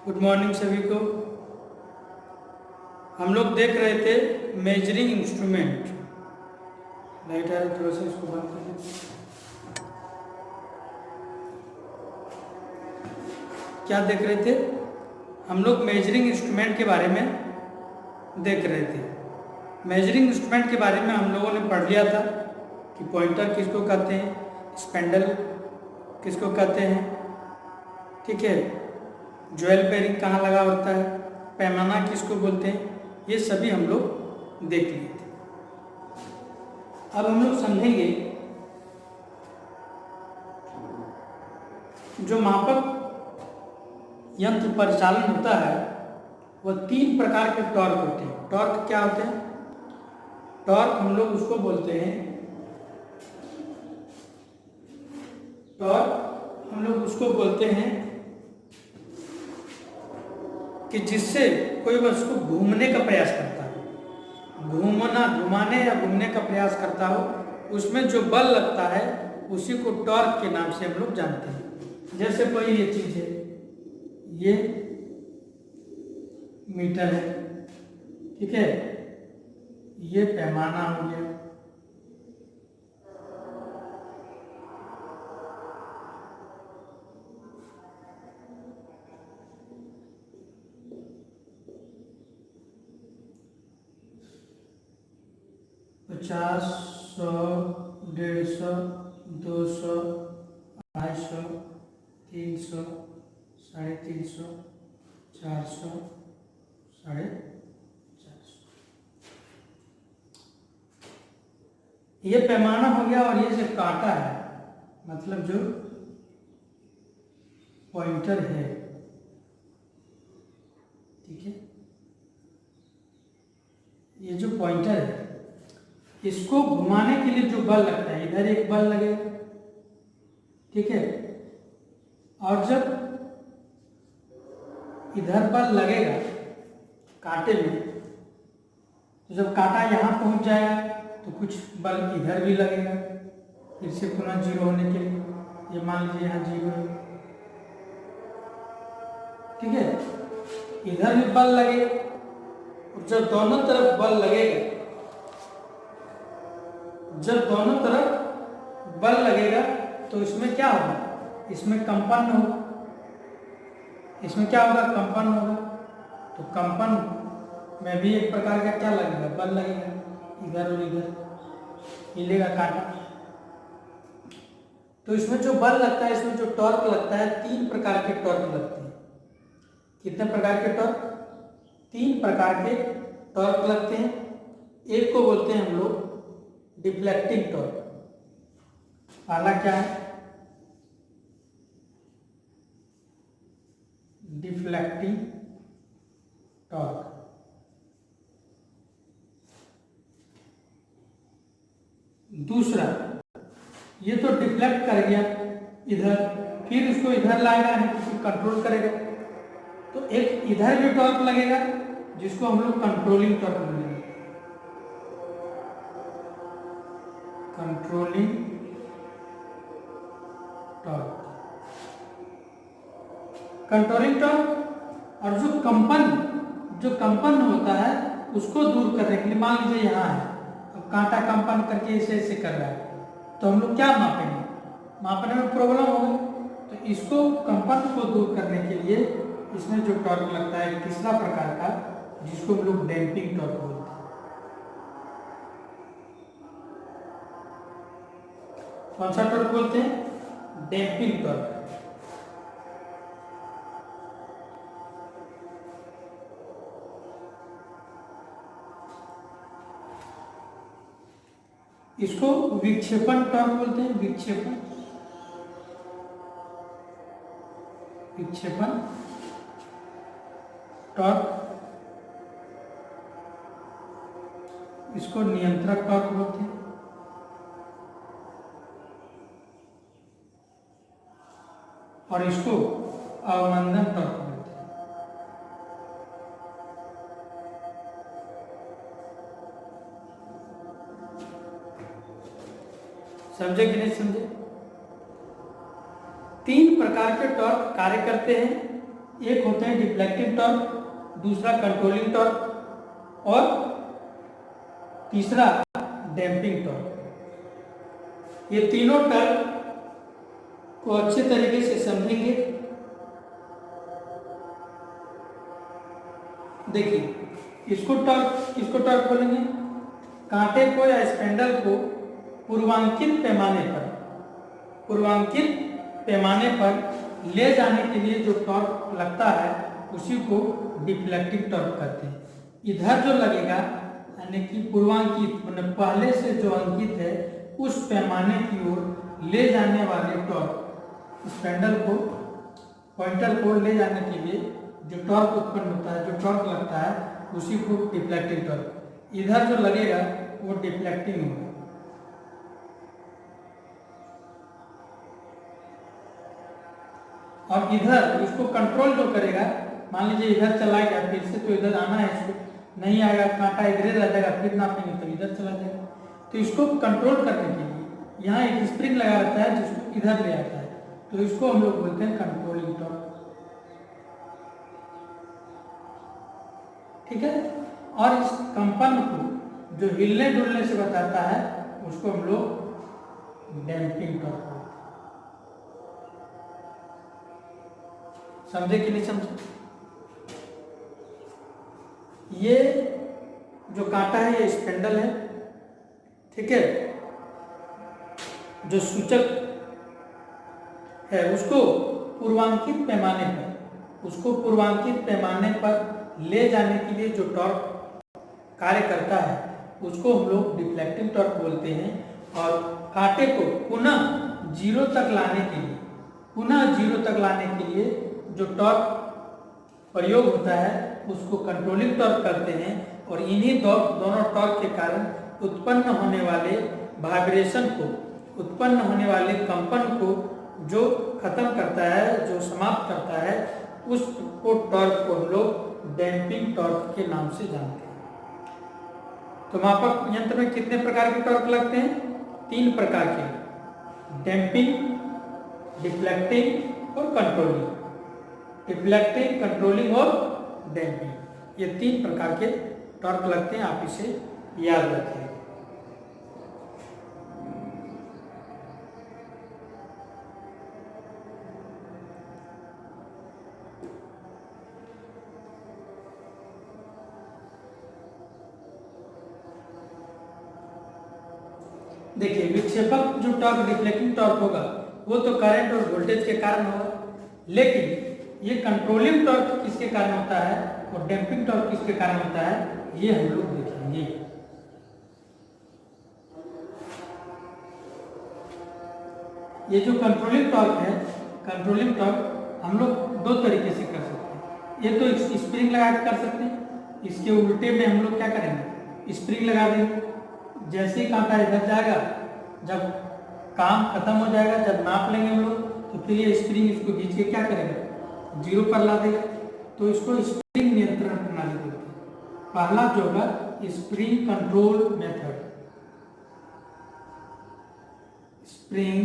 Good morning सभी को। हम लोग देख रहे थे मेजरिंग इंस्ट्रूमेंट। लाइट आ रही, थोड़ा सा इसको बंद कर दें। क्या देख रहे थे हम लोग? मेजरिंग इंस्ट्रूमेंट के बारे में देख रहे थे। मेजरिंग इंस्ट्रूमेंट के बारे में हम लोगों ने पढ़ लिया था कि पॉइंटर किसको कहते हैं, स्पेंडल किसको कहते हैं, ठीक है, ज्वेल बेरिंग कहाँ लगा होता है, पैमाना किसको बोलते हैं, ये सभी हम लोग देख लिए थे। अब हम लोग समझेंगे जो मापक यंत्र परिचालन होता है वह 3 प्रकार के टॉर्क होते हैं। टॉर्क क्या होते हैं? टॉर्क हम लोग उसको बोलते हैं, टॉर्क हम लोग उसको बोलते हैं कि जिससे कोई वस्तु घूमने का प्रयास करता है, घुमाने या घूमने का प्रयास करता हो, उसमें जो बल लगता है उसी को टॉर्क के नाम से हम लोग जानते हैं। जैसे कोई ये चीज है, ये मीटर है, ठीक है, ये पैमाना हो गया, पचास, 100, 150, 200, 250, 300, 350, 400, 450। ये पैमाना हो गया। और ये जो कांटा है, मतलब जो पॉइंटर है, ठीक है, ये जो पॉइंटर है इसको घुमाने के लिए जो बल लगता है, इधर एक बल लगेगा, ठीक है, और जब इधर बल लगेगा कांटे में, तो जब कांटा यहाँ पहुंच जाएगा तो कुछ बल इधर भी लगेगा, फिर से पुनः 0 होने के लिए। ये मान लीजिए यहाँ 0 है, ठीक है, इधर भी बल लगेगा। और जब दोनों तरफ बल लगेगा, जब दोनों तरफ बल लगेगा तो इसमें क्या होगा? इसमें कंपन होगा। इसमें क्या होगा? कंपन होगा। तो कंपन में भी एक प्रकार का क्या लगेगा? बल लगेगा, इधर और इधर हिलेगा कांटा। तो इसमें जो बल लगता है, इसमें जो टॉर्क लगता है, 3 प्रकार के टॉर्क लगते हैं। कितने प्रकार के टॉर्क? 3 प्रकार के टॉर्क लगते हैं। एक को बोलते हैं हम लोग डिफ्लेक्टिंग टॉर्क। पहला क्या है? Deflecting torque. दूसरा, ये तो डिफ्लेक्ट कर गया इधर, फिर उसको इधर लाएगा, यानी कि कंट्रोल करेगा, तो एक इधर भी टॉर्क लगेगा जिसको हम लोग कंट्रोलिंग टॉर्क बोलेंगे। Controlling torque, controlling torque. और जो कंपन होता है उसको दूर करने के लिए, मान लीजिए यहाँ है, अब कांटा कंपन करके ऐसे ऐसे कर रहा है, तो हम लोग क्या मापेंगे? मापने में प्रॉब्लम होगी, तो इसको कंपन को दूर करने के लिए इसमें जो टॉर्क लगता है तीसरा प्रकार का, जिसको हम लोग डैम्पिंग टॉर्क बोलते हैं। कौन सा टॉर्क बोलते हैं? Damping torque. इसको विक्षेपण टॉर्क बोलते हैं। विक्षेपण टॉर्क। इसको नियंत्रक टॉर्क बोलते हैं। और इसको अवमंदन टॉर्क बोलते हैं। समझे कि नहीं समझे? 3 प्रकार के टॉर्क कार्य करते हैं एक होते हैं डिफ्लेक्टिव टॉर्क, दूसरा कंट्रोलिंग टॉर्क और तीसरा डैम्पिंग टॉर्क। ये तीनों टर्म को अच्छे तरीके से समझेंगे। देखिए, इसको टॉर्क बोलेंगे कांटे को या स्पेंडल को पूर्वांकित पैमाने पर ले जाने के लिए जो टॉर्क लगता है उसी को डिफ्लेक्टिव टॉर्क कहते हैं। इधर जो लगेगा यानी कि पूर्वांकित मतलब पहले से जो अंकित है उस पैमाने की ओर ले जाने वाले टॉर्क, स्पेंडल को पॉइंटर को ले जाने के लिए जो टॉर्क उत्पन्न होता है, जो टॉर्क लगता है उसी को डिफ्लेक्टिव टॉर्क। इधर जो लगेगा वो डिफ्लेक्टिंग होगा। और इधर इसको कंट्रोल जो करेगा, मान लीजिए इधर चला गया, फिर से तो इधर आना है, इसको नहीं आएगा, कांटा इधर रह जाएगा, फिर नापेंगे तो इधर चला जाएगा। तो इसको कंट्रोल करने के लिए यहाँ एक स्प्रिंग लगा रहता है जिसको इधर ले आता है, तो इसको हम लोग बोलते हैं कंट्रोलिंग टॉर्क। ठीक है। और इस कंपन को जो हिलने डुलने से बताता है उसको हम लोग डैम्पिंग टॉर्क बोलते हैं। समझे कि नहीं समझे? ये जो कांटा है ये स्पेंडल है, ठीक है। जो सूचक है उसको पूर्वांकित पैमाने पर ले जाने के लिए जो टॉर्क कार्य करता है उसको हम लोग डिफ्लेक्टिव टॉर्क बोलते हैं। और कांटे को पुनः जीरो तक लाने के लिए जो टॉर्क प्रयोग होता है उसको कंट्रोलिंग टॉर्क करते हैं। और इन्हीं दोनों टॉर्क के कारण उत्पन्न होने वाले वाइब्रेशन को, उत्पन्न होने वाले कंपन को जो खत्म करता है, जो समाप्त करता है, उस टॉर्क को हम लोग डैम्पिंग टॉर्क के नाम से जानते हैं। तो मापक यंत्र में कितने प्रकार के टॉर्क लगते हैं? 3 प्रकार के, डैम्पिंग, डिफ्लेक्टिंग और कंट्रोलिंग। डिफ्लेक्टिंग, कंट्रोलिंग और डैम्पिंग, ये 3 प्रकार के टॉर्क लगते हैं। आप इसे याद रखिए। देखिए, विक्षेपक जो टॉर्क डिफ्लेक्टिंग टॉर्क होगा वो तो करंट और वोल्टेज के कारण होगा, लेकिन ये कंट्रोलिंग टॉर्क किसके कारण होता है और डैम्पिंग टॉर्क किसके कारण होता है, ये हम लोग देखेंगे। ये जो कंट्रोलिंग टॉर्क है, कंट्रोलिंग टॉर्क हम लोग 2 तरीके से कर सकते हैं। ये तो स्प्रिंग लगा के कर सकते हैं, इसके उल्टे में हम लोग क्या करेंगे, स्प्रिंग लगा देंगे। जैसे ही कांटा इधर जाएगा, जब काम खत्म हो जाएगा, जब नाप लेंगे हम लोग, तो फिर ये स्प्रिंग इसको खींच के क्या करेगा, जीरो पर ला देगा। तो इसको स्प्रिंग नियंत्रण प्रणाली बोलते हैं। पहला जो होगा spring control method, spring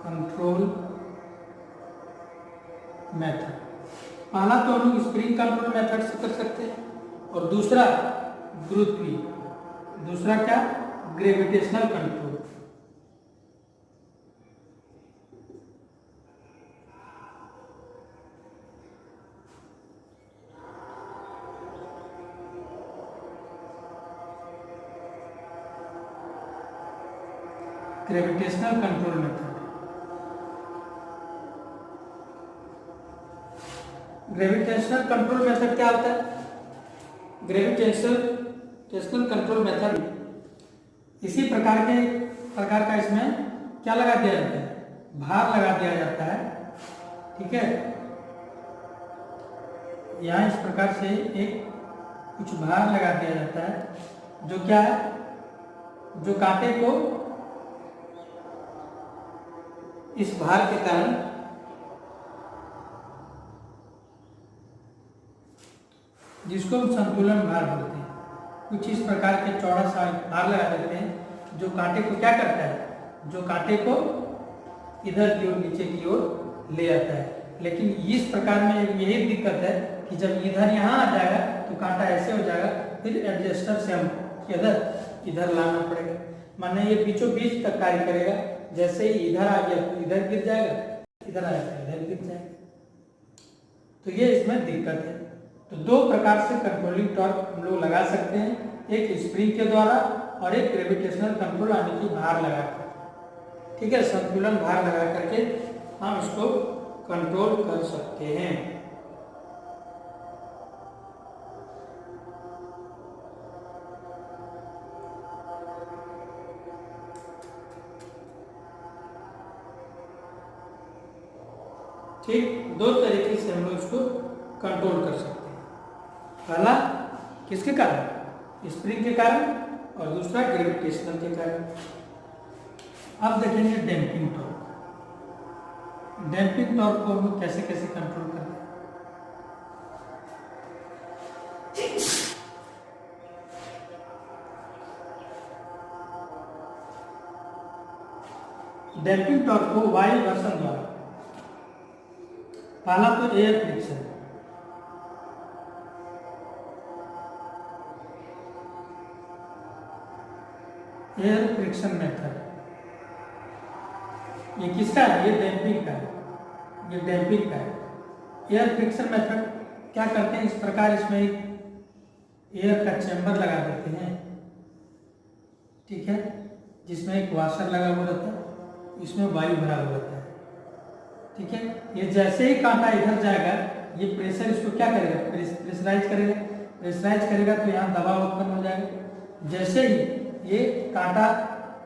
control method. पहला तो हम लोग स्प्रिंग कंट्रोल मेथड से कर सकते हैं, और दूसरा गुरुत्वीय, दूसरा क्या, gravitational control. Gravitational control method. Gravitational control method क्या होता है? ग्रेविटेशनल कंट्रोल मेथड इसी प्रकार का इसमें क्या लगा दिया जाता है, भार लगा दिया जाता है। ठीक है, यहाँ इस प्रकार से एक कुछ भार लगा दिया जाता है, जो क्या है, जो कांटे को इस भार के कारण जिसको हम संतुलन भार बोलते हैं, कुछ इस प्रकार के चौड़ा सा भार लगा देते हैं, जो कांटे को क्या करता है, जो कांटे को इधर की ओर नीचे की ओर ले आता है। लेकिन इस प्रकार में यही दिक्कत है कि जब इधर यहाँ आ जाएगा तो कांटा ऐसे हो जाएगा, फिर एडजस्टर से हम इधर लाना पड़ेगा, माने ये बीचों बीच तक कार्य करेगा। जैसे ही इधर आ गया तो इधर गिर जाएगा, इधर आया तो इधर गिर जाएगा। तो ये इसमें दिक्कत है। तो दो प्रकार से कंट्रोलिंग टॉर्क हम लोग लगा सकते हैं, एक स्प्रिंग के द्वारा और एक ग्रेविटेशनल कंट्रोल यानी कि भार लगाकर। ठीक है, संतुलन भार लगा करके हम इसको कंट्रोल कर सकते हैं। ठीक, दो तरीके से हम लोग इसको कंट्रोल कर सकते हैं। पहला किसके कारण? स्प्रिंग के कारण, और दूसरा ग्रेविटेशनल के कारण। अब देखेंगे डैम्पिंग टॉर्क। डैम्पिंग टॉर्क को हम लोग कैसे कैसे कंट्रोल करें। डैम्पिंग टॉर्क को वायु घर्षण द्वारा, पहला तो air friction, air friction method, ये किसका है? ये डैम्पिंग का है, ये डैम्पिंग का है। एयर फ्रिक्शन मेथड क्या करते हैं, इस प्रकार इसमें एक एयर का चैम्बर लगा देते हैं, ठीक है, जिसमें एक वाशर लगा हुआ रहता है, इसमें वायु भरा हुआ रहता है। ठीक है, ये जैसे ही कांटा इधर जाएगा, ये प्रेशर इसको क्या करेगा? प्रेशराइज करेगा। प्रेशराइज करेगा तो यहाँ दबाव उत्पन्न हो जाएगा। जैसे ही ये कांटा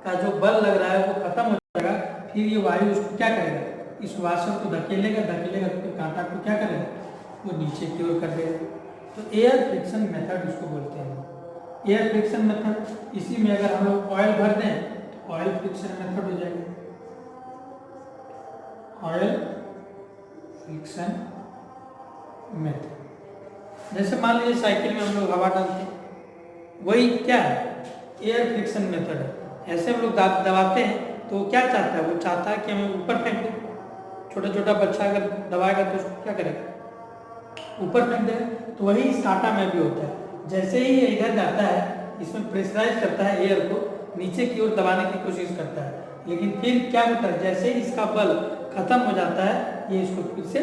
का जो बल लग रहा है वो खत्म हो जाएगा, फिर ये वायु उसको क्या करेगा? इस वाशर को धकेलेगा, धकेलेगा तो कांटा को क्या करेगा? वो नीचे की ओर कर देगा। तो एयर फ्रिक्शन मेथड इसको बोलते हैं। एयर फ्रिक्शन मेथड, इसी में अगर हम लोग ऑयल भर दें तो ऑयल फ्रिक्शन मेथड हो जाएगा। ऑयल फ्रिक्शन मेथड, जैसे मान लीजिए साइकिल में हम लोग हवा डालते हैं, वही क्या है? एयर फ्रिक्शन मेथड है। ऐसे हम लोग दबाते हैं तो क्या चाहता है? वो चाहता है कि हमें ऊपर फेंक दे। छोटा छोटा बच्चा अगर दबाएगा तो उसको क्या करेगा? ऊपर फेंक देगा। तो वही इस कांटा में भी होता है। जैसे ही ये इधर जाता है, इसमें प्रेशराइज करता है, एयर को नीचे की ओर दबाने की कोशिश करता है, लेकिन फिर क्या होता है? जैसे ही इसका बल खत्म हो जाता है, ये इसको फिर से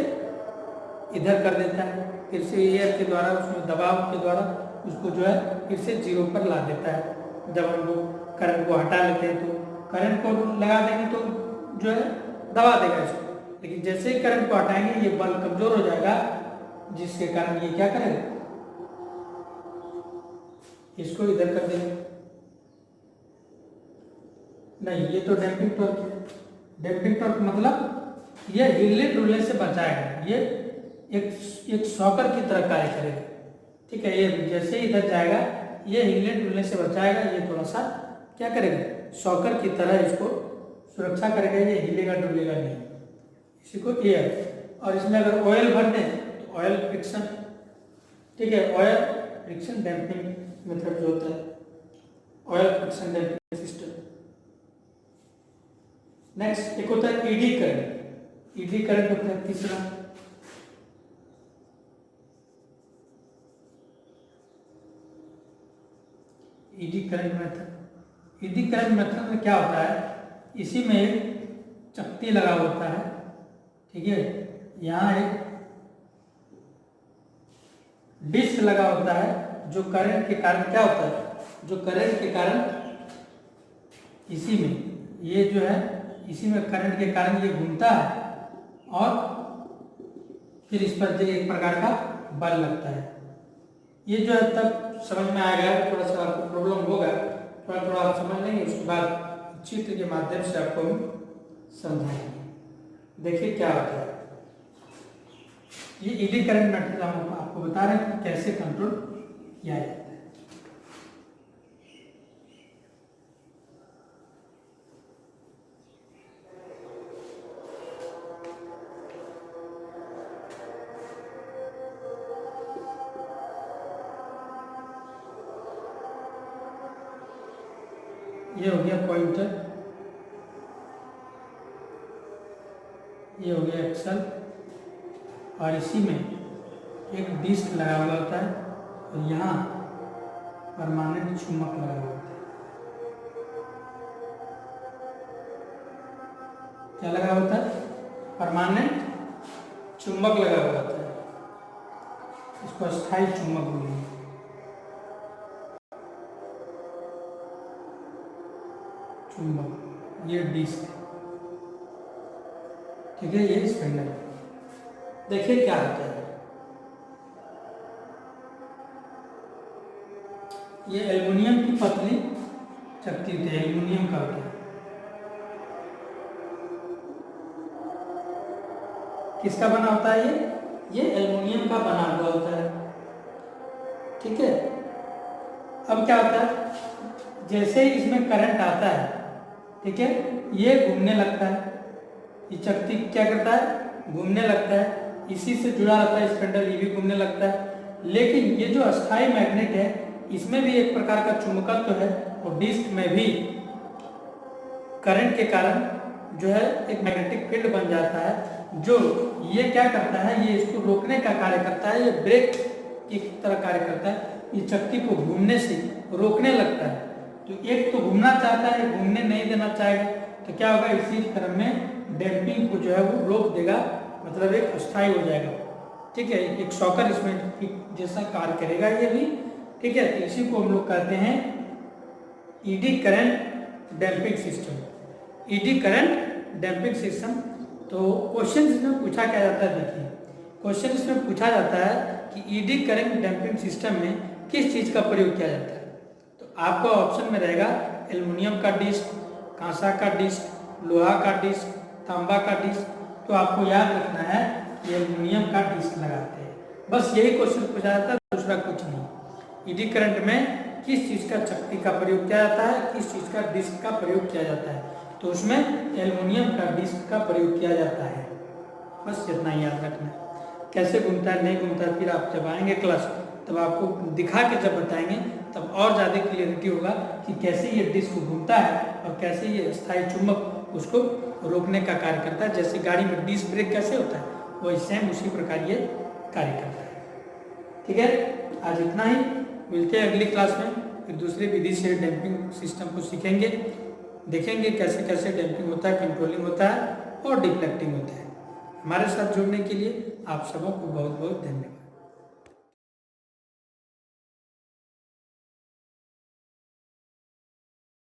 इधर कर देता है, फिर से एयर के द्वारा, उसमें दबाव के द्वारा उसको जो है फिर से जीरो पर ला देता है। जब हम लोग करंट को हटा लेते हैं तो करंट को लगा देंगे तो जो है दबा देगा इसको, लेकिन जैसे ही करंट को हटाएंगे ये बल कमजोर हो जाएगा, जिसके कारण ये क्या करेगा? इसको इधर कर देगा। नहीं, ये तो डैम्पिंग टॉर्क है। डैम्पिंग टॉर्क मतलब ये हिलने डुलने से बचाएगा, ये एक शॉकर की तरह कार्य करेगा। ठीक है, ये जैसे ही इधर जाएगा, ये हिलने डुलने से बचाएगा, ये थोड़ा सा क्या करेगा? शॉकर की तरह इसको सुरक्षा करेगा, ये हिलेगा डुलेगा नहीं। इसी को एयर, और इसमें अगर ऑयल भर दें तो ऑयल फ्रिक्शन। ठीक है, ऑयल फ्रिक्शन डैम्पिंग मेथड जो होता है, oil friction damping system. Next एक होता है ईडी करंट। ईडी करंट होता है तीसरा। Eddy current method, eddy current method में क्या होता है? इसी में एक चकती लगा होता है, ठीक है, यहाँ एक डिस्क लगा होता है, जो करंट के कारण क्या होता है? जो करंट के कारण इसी में ये जो है, इसी में करंट के कारण ये घूमता है और फिर इस पर जो एक प्रकार का बल लगता है। ये जो है तब समझ में आएगा, थोड़ा सा आपको प्रॉब्लम होगा, थोड़ा थोड़ा आप समझ लेंगे, उसके बाद चित्र के माध्यम से आपको हम समझाएंगे। देखिए क्या होता है। ये ईडी करंट मेथड हम आपको बता रहे हैं कैसे कंट्रोल किया जाता है। ये हो गया पॉइंटर, ये हो गया एक्स, एक्सल, और इसी में एक डिस्क लगा हुआ होता है और यहाँ परमानेंट चुंबक लगा हुआ होता है। क्या लगा होता है? परमानेंट चुंबक लगा हुआ होता है, इसको स्थायी चुंबक बोलेंगे। चुंबक, ये डिस्क, ठीक है, ये स्पिंडल। देखिए क्या होता है, ये एल्युमिनियम की पतली चक्ति होती है, एल्युमिनियम का होता है। किसका बना होता है ये एल्युमिनियम का बना हुआ होता है, ठीक है। अब क्या होता है, जैसे ही इसमें करंट आता है, ठीक है, ये घूमने लगता है, ये चक्ति क्या करता है, घूमने लगता है, इसी से जुड़ा रहता है स्पिंडल, ये भी घूमने लगता है। लेकिन ये जो अस्थायी मैग्नेट है, इसमें भी एक प्रकार का चुंबकत्व है, और डिस्क में भी करंट के कारण जो है एक मैग्नेटिक फील्ड बन जाता है, जो ये क्या करता है, ये इसको रोकने का कार्य करता है, ये ब्रेक की तरह कार्य करता है, ये चक्ति को घूमने से रोकने लगता है। तो एक तो घूमना चाहता है, घूमने नहीं देना चाहेगा, तो क्या होगा, इसी क्रम में डैम्पिंग को जो है वो रोक देगा, मतलब एक अस्थायी हो जाएगा, ठीक है, एक शॉकर इसमें जैसा कार्य करेगा ये भी, ठीक है। तो इसी को हम लोग कहते हैं eddy current damping system, eddy current damping system. तो क्वेश्चन इसमें पूछा क्या जाता है, देखिए क्वेश्चन इसमें पूछा जाता है कि ईडी करंट डैम्पिंग सिस्टम में किस चीज़ का प्रयोग किया जाता है। तो आपका ऑप्शन में रहेगा एल्युमिनियम का डिस्क, कांसा का डिस्क, लोहा का डिस्क, तांबा का डिस्क। तो आपको याद रखना है कि एल्युमिनियम का डिस्क लगाते हैं, बस यही क्वेश्चन पूछा जाता है, दूसरा कुछ नहीं। ईडी करंट में किस चीज़ का चक्ति का प्रयोग किया जाता है, किस चीज़ का डिस्क का प्रयोग किया जाता है, तो उसमें एल्युमिनियम का डिस्क का प्रयोग किया जाता है, बस इतना ही याद रखना है। कैसे घूमता है नहीं घूमता है, फिर आप जब आएंगे क्लास तब आपको दिखा के जब बताएंगे तब और ज़्यादा क्लियरिटी होगा कि कैसे ये डिस्क घूमता है और कैसे ये स्थायी चुंबक उसको रोकने का कार्य करता है। जैसे गाड़ी में डिस्क ब्रेक कैसे होता है, वही सेम उसी प्रकार ये कार्य करता है, ठीक है। आज इतना ही, मिलते हैं अगली क्लास में, फिर दूसरी विधि से डैम्पिंग सिस्टम को सीखेंगे, देखेंगे कैसे कैसे डैम्पिंग होता है, कंट्रोलिंग होता है और डिफ्लेक्टिंग होता है। हमारे साथ जुड़ने के लिए आप सबों को बहुत बहुत धन्यवाद।